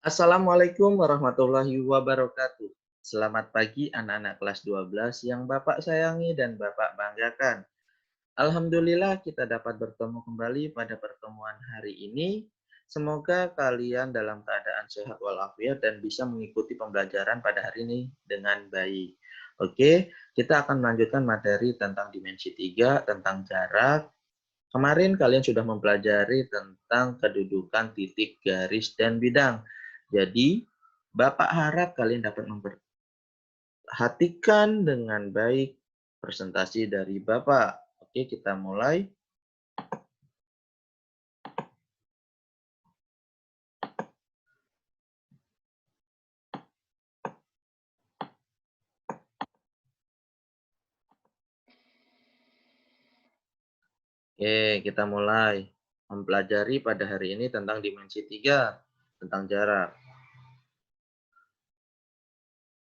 Assalamualaikum warahmatullahi wabarakatuh. Selamat pagi anak-anak kelas 12 yang Bapak sayangi dan Bapak banggakan. Alhamdulillah kita dapat bertemu kembali pada pertemuan hari ini. Semoga kalian dalam keadaan sehat walafiat dan bisa mengikuti pembelajaran pada hari ini dengan baik. Oke, kita akan melanjutkan materi tentang dimensi 3, tentang jarak. Kemarin kalian sudah mempelajari tentang kedudukan titik, garis, dan bidang. Jadi, Bapak harap kalian dapat memperhatikan dengan baik presentasi dari Bapak. Oke, kita mulai. Oke, kita mulai mempelajari pada hari ini tentang dimensi 3, tentang jarak.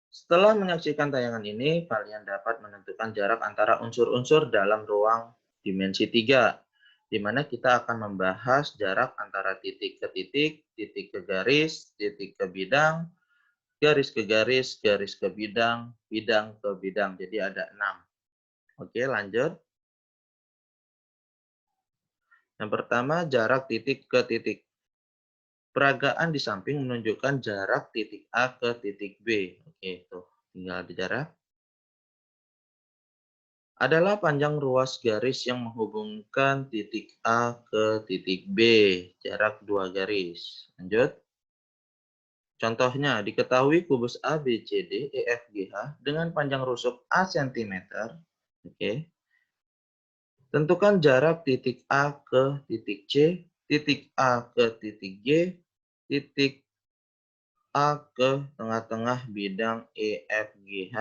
Setelah menyaksikan tayangan ini, kalian dapat menentukan jarak antara unsur-unsur dalam ruang dimensi 3, di mana kita akan membahas jarak antara titik ke titik ke garis, titik ke bidang, garis ke garis, garis ke bidang, bidang ke bidang. Jadi ada 6. Oke, lanjut. Yang pertama, jarak titik ke titik. Peragaan di samping menunjukkan jarak titik A ke titik B. Oke, tuh. Tinggal di jarak. Adalah panjang ruas garis yang menghubungkan titik A ke titik B. Jarak 2 garis. Lanjut. Contohnya, diketahui kubus ABCD, EFGH dengan panjang rusuk A cm. Oke. Tentukan jarak titik A ke titik C, titik A ke titik G, titik A ke tengah-tengah bidang EFGH.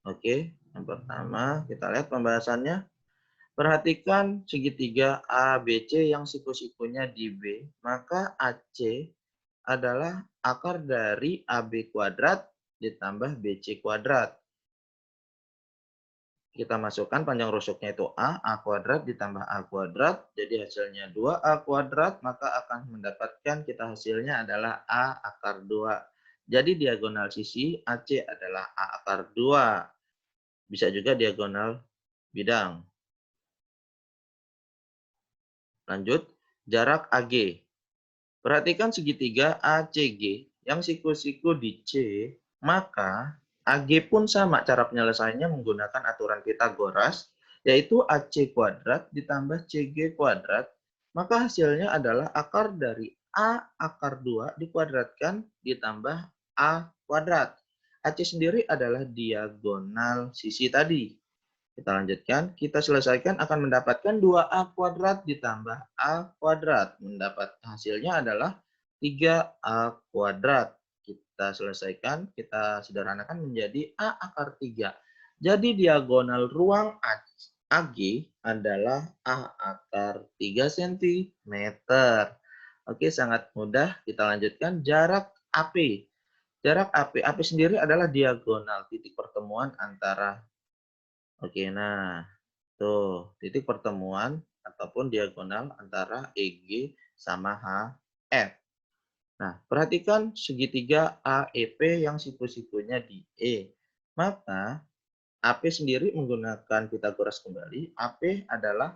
Oke, yang pertama kita lihat pembahasannya. Perhatikan segitiga ABC yang siku-sikunya di B, maka AC adalah akar dari AB kuadrat ditambah BC kuadrat. Kita masukkan panjang rusuknya itu A kuadrat ditambah A kuadrat, jadi hasilnya 2A kuadrat, maka akan mendapatkan kita hasilnya adalah A akar 2. Jadi diagonal sisi AC adalah A akar 2. Bisa juga diagonal bidang. Lanjut, jarak AG. Perhatikan segitiga ACG yang siku-siku di C, maka AG pun sama cara penyelesaiannya menggunakan aturan Pitagoras, yaitu AC kuadrat ditambah CG kuadrat, maka hasilnya adalah akar dari A akar 2 dikuadratkan ditambah A kuadrat. AC sendiri adalah diagonal sisi tadi. Kita lanjutkan, kita selesaikan akan mendapatkan 2A kuadrat ditambah A kuadrat. Mendapat hasilnya adalah 3A kuadrat. Kita selesaikan, kita sederhanakan menjadi A akar 3. Jadi diagonal ruang AG adalah A akar 3 cm. Oke, sangat mudah. Kita lanjutkan jarak AP. Jarak AP sendiri adalah diagonal titik pertemuan antara. Oke, nah, tuh, titik pertemuan ataupun diagonal antara EG sama HF. Nah, perhatikan segitiga AEP yang siku-sikunya di E. Maka, AP sendiri menggunakan Pitagoras kembali. AP adalah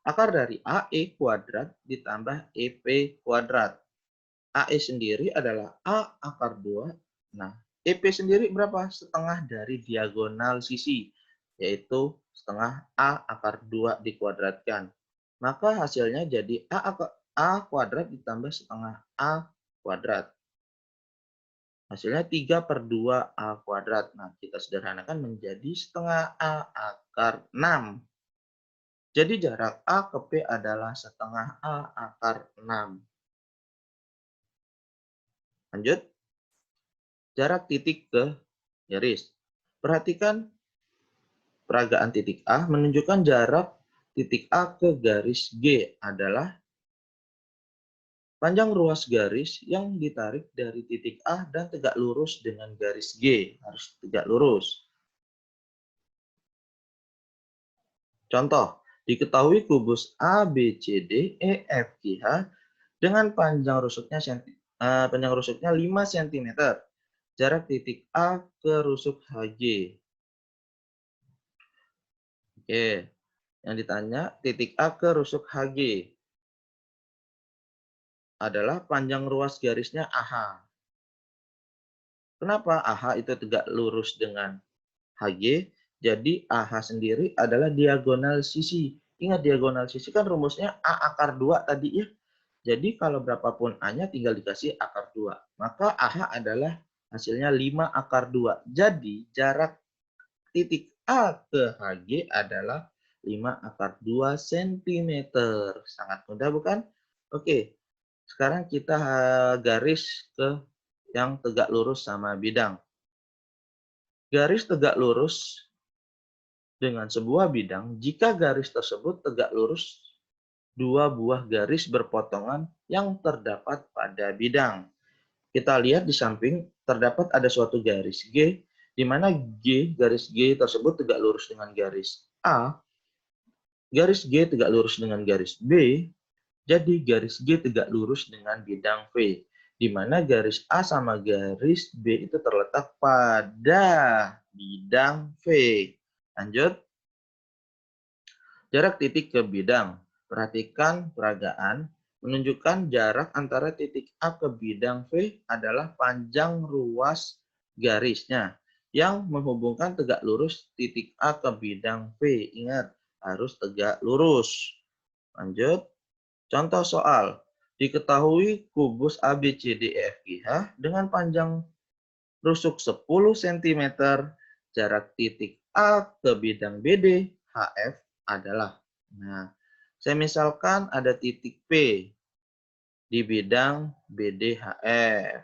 akar dari AE kuadrat ditambah EP kuadrat. AE sendiri adalah A akar 2. Nah, EP sendiri berapa? Setengah dari diagonal sisi, yaitu setengah A akar 2 dikuadratkan. Maka hasilnya jadi A kuadrat ditambah setengah A kuadrat. Hasilnya 3/2 A kuadrat. Nah, kita sederhanakan menjadi setengah A akar 6. Jadi jarak A ke P adalah setengah A akar 6. Lanjut. Jarak titik ke garis. Perhatikan peragaan titik A menunjukkan jarak titik A ke garis G adalah panjang ruas garis yang ditarik dari titik A dan tegak lurus dengan garis G. Harus tegak lurus. Contoh, diketahui kubus ABCD EFGH dengan panjang rusuknya panjang rusuknya 5 cm. Jarak titik A ke rusuk HG. Oke, yang ditanya titik A ke rusuk HG adalah panjang ruas garisnya AH. Kenapa AH itu tegak lurus dengan HG? Jadi AH sendiri adalah diagonal sisi. Ingat diagonal sisi kan rumusnya A akar 2 tadi ya. Jadi kalau berapapun A-nya tinggal dikasih akar 2. Maka AH adalah hasilnya 5 akar 2. Jadi jarak titik A ke HG adalah 5 akar 2 cm. Sangat mudah bukan? Oke, sekarang kita garis ke yang tegak lurus sama bidang. Garis tegak lurus dengan sebuah bidang jika garis tersebut tegak lurus dua buah garis berpotongan yang terdapat pada bidang. Kita lihat di samping terdapat ada suatu garis G, di mana garis G tersebut tegak lurus dengan garis A, garis G tegak lurus dengan garis B, jadi garis G tegak lurus dengan bidang V, di mana garis A sama garis B itu terletak pada bidang V. Lanjut. Jarak titik ke bidang. Perhatikan peragaan menunjukkan jarak antara titik A ke bidang V adalah panjang ruas garisnya yang menghubungkan tegak lurus titik A ke bidang V. Ingat, harus tegak lurus. Lanjut. Contoh soal. Diketahui kubus ABCDEFGH dengan panjang rusuk 10 cm, jarak titik A ke bidang BD, HF adalah. Nah, saya misalkan ada titik P di bidang BDHF.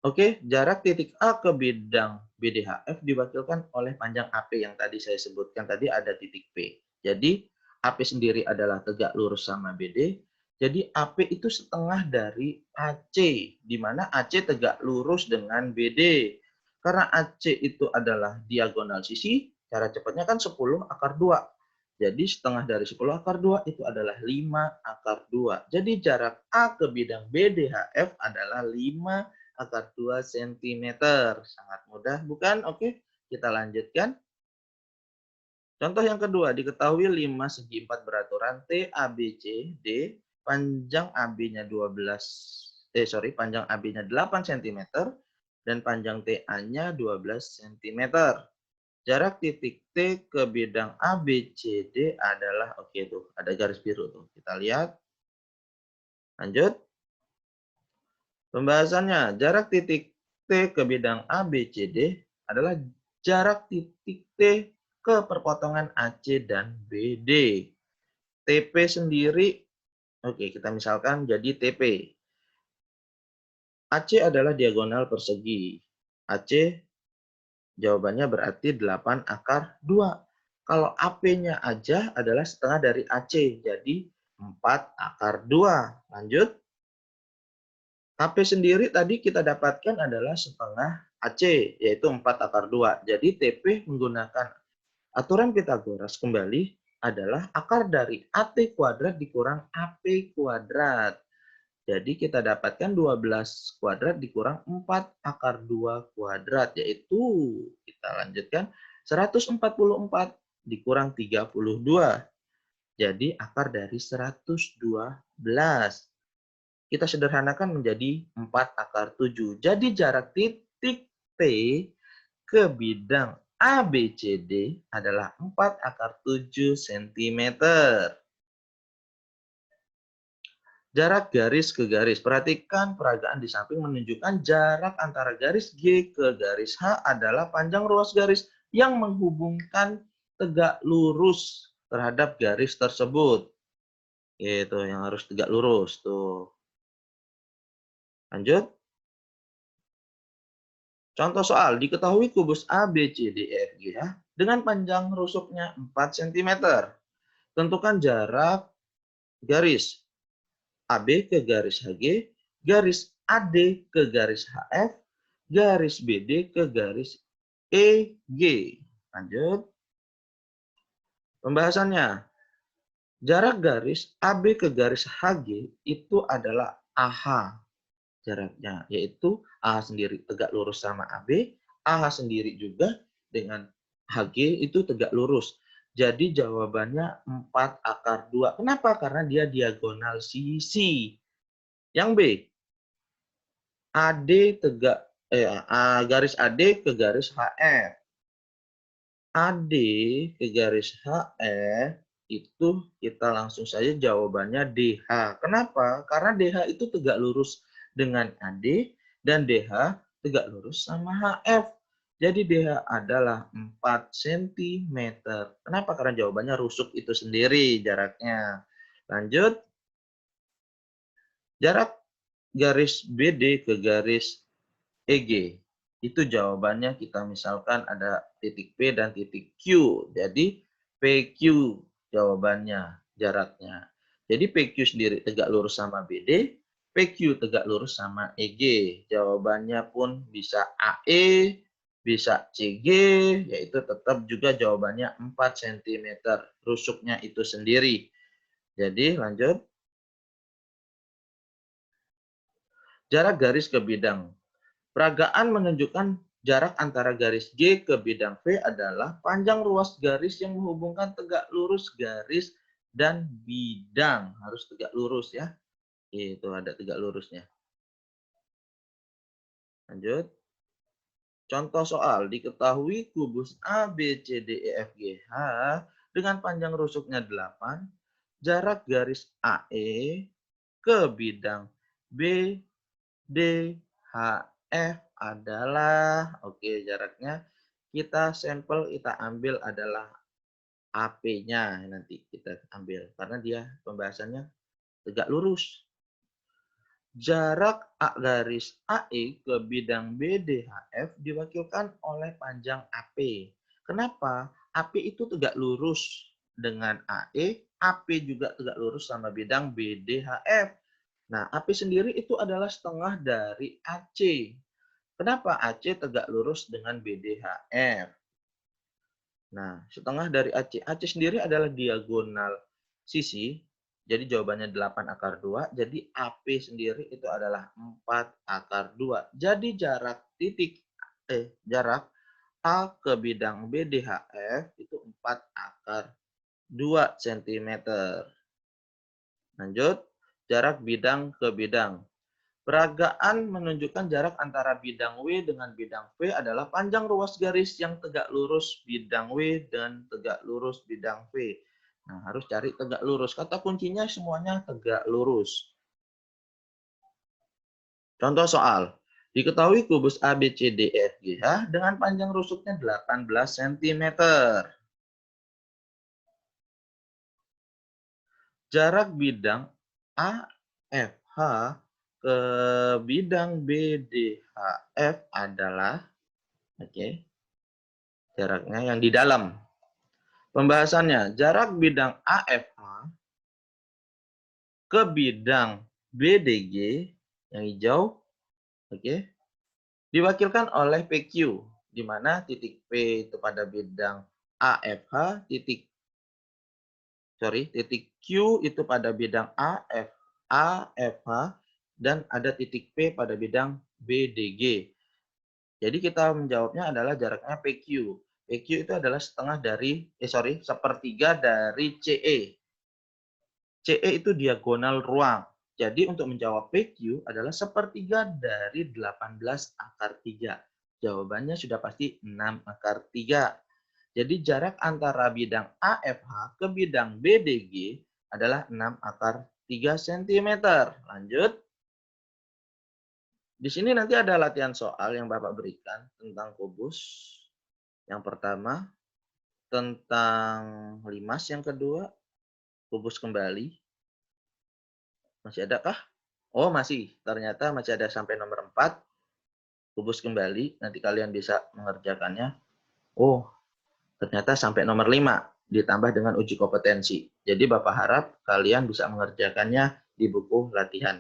Oke, jarak titik A ke bidang BDHF diwakilkan oleh panjang AP yang tadi saya sebutkan tadi ada titik P. Jadi, AP sendiri adalah tegak lurus sama BD. Jadi, AP itu setengah dari AC, di mana AC tegak lurus dengan BD. Karena AC itu adalah diagonal sisi, cara cepatnya kan 10 akar 2. Jadi, setengah dari 10 akar 2 itu adalah 5 akar 2. Jadi, jarak A ke bidang BDHF adalah 5 akar 2 cm. Sangat mudah, bukan? Oke, kita lanjutkan. Contoh yang kedua, diketahui 5 segi 4 beraturan TABCD, panjang AB-nya panjang AB-nya 8 cm dan panjang TA-nya 12 cm. Jarak titik T ke bidang ABCD adalah oke tuh, ada garis biru tuh. Kita lihat. Lanjut. Pembahasannya, jarak titik T ke bidang ABCD adalah jarak titik T ke perpotongan AC dan BD. TP sendiri, oke kita misalkan jadi TP. AC adalah diagonal persegi. AC jawabannya berarti 8 akar 2. Kalau AP-nya aja adalah setengah dari AC, jadi 4 akar 2. Lanjut. AP sendiri tadi kita dapatkan adalah setengah AC, yaitu 4 akar 2. Jadi TP menggunakan aturan Pitagoras kembali adalah akar dari AT kuadrat dikurang AP kuadrat. Jadi kita dapatkan 12 kuadrat dikurang 4 akar 2 kuadrat, yaitu kita lanjutkan 144 dikurang 32. Jadi akar dari 112. Kita sederhanakan menjadi 4 akar 7. Jadi jarak titik T ke bidang ABCD adalah 4 akar 7 cm. Jarak garis ke garis. Perhatikan peragaan di samping menunjukkan jarak antara garis G ke garis H adalah panjang ruas garis yang menghubungkan tegak lurus terhadap garis tersebut. Itu yang harus tegak lurus tuh. Lanjut. Contoh soal, diketahui kubus ABCDEFG dengan panjang rusuknya 4 cm. Tentukan jarak garis AB ke garis HG, garis AD ke garis HF, garis BD ke garis EG. Lanjut. Pembahasannya. Jarak garis AB ke garis HG itu adalah AH jaraknya, yaitu AH sendiri tegak lurus sama AB, AH sendiri juga dengan HG itu tegak lurus. Jadi jawabannya 4/2. Kenapa? Karena dia diagonal sisi. Yang B, AD tegak garis AD ke garis HF. AD ke garis HF itu kita langsung saja jawabannya DH. Kenapa? Karena DH itu tegak lurus dengan AD dan DH tegak lurus sama HF. Jadi DH adalah 4 cm. Kenapa? Karena jawabannya rusuk itu sendiri jaraknya. Lanjut. Jarak garis BD ke garis EG. Itu jawabannya kita misalkan ada titik P dan titik Q. Jadi PQ jawabannya jaraknya. Jadi PQ sendiri tegak lurus sama BD, PQ tegak lurus sama EG. Jawabannya pun bisa AE, bisa CG, yaitu tetap juga jawabannya 4 cm. Rusuknya itu sendiri. Jadi lanjut. Jarak garis ke bidang. Peragaan menunjukkan jarak antara garis G ke bidang V adalah panjang ruas garis yang menghubungkan tegak lurus garis dan bidang. Harus tegak lurus ya. Itu ada tegak lurusnya. Lanjut. Contoh soal, diketahui kubus A, B, C, D, E, F, G, H dengan panjang rusuknya 8, jarak garis AE ke bidang B, D, H, F adalah, oke jaraknya kita sampel kita ambil adalah AP-nya nanti kita ambil karena dia pembahasannya tegak lurus. Jarak A garis AE ke bidang BDHF diwakilkan oleh panjang AP. Kenapa? AP itu tegak lurus dengan AE, AP juga tegak lurus sama bidang BDHF. Nah, AP sendiri itu adalah setengah dari AC. Kenapa AC tegak lurus dengan BDHF? Nah, setengah dari AC. AC sendiri adalah diagonal sisi. Jadi jawabannya 8/2. Jadi AP sendiri itu adalah 4/2. Jadi jarak A ke bidang BDHF itu 4/2 cm. Lanjut, jarak bidang ke bidang. Peragaan menunjukkan jarak antara bidang W dengan bidang V adalah panjang ruas garis yang tegak lurus bidang W dan tegak lurus bidang V. Nah, harus cari tegak lurus. Kata kuncinya semuanya tegak lurus. Contoh soal. Diketahui kubus ABCDEFGH dengan panjang rusuknya 18 cm. Jarak bidang AFH ke bidang BDHF adalah, jaraknya yang di dalam. Pembahasannya, jarak bidang AFH ke bidang BDG yang hijau, diwakilkan oleh PQ, di mana titik P itu pada bidang AFH, titik Q itu pada bidang AFH, dan ada titik P pada bidang BDG. Jadi kita menjawabnya adalah jaraknya PQ. PQ itu adalah sepertiga dari CE. CE itu diagonal ruang. Jadi untuk menjawab PQ adalah sepertiga dari 18/3. Jawabannya sudah pasti 6/3. Jadi jarak antara bidang AFH ke bidang BDG adalah 6/3 cm. Lanjut. Di sini nanti ada latihan soal yang Bapak berikan tentang kubus. Yang pertama, tentang limas. Yang kedua, kubus kembali. Masih adakah? Oh, masih. Ternyata masih ada sampai nomor 4. Kubus kembali. Nanti kalian bisa mengerjakannya. Oh, ternyata sampai nomor 5. Ditambah dengan uji kompetensi. Jadi Bapak harap kalian bisa mengerjakannya di buku latihan.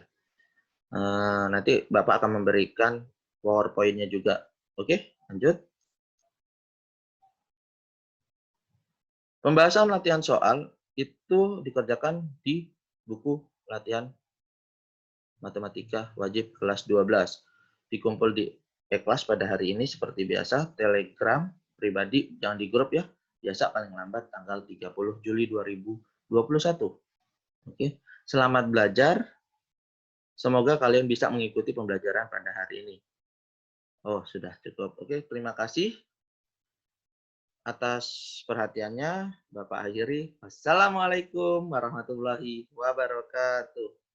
Nanti Bapak akan memberikan PowerPoint-nya juga. Oke, lanjut. Pembahasan latihan soal itu dikerjakan di buku latihan matematika wajib kelas 12. Dikumpul di e-kelas pada hari ini seperti biasa, Telegram pribadi, jangan di grup ya. Biasa paling lambat tanggal 30 Juli 2021. Oke, selamat belajar. Semoga kalian bisa mengikuti pembelajaran pada hari ini. Oh, sudah cukup. Oke, terima kasih atas perhatiannya. Bapak akhiri. Wassalamualaikum warahmatullahi wabarakatuh.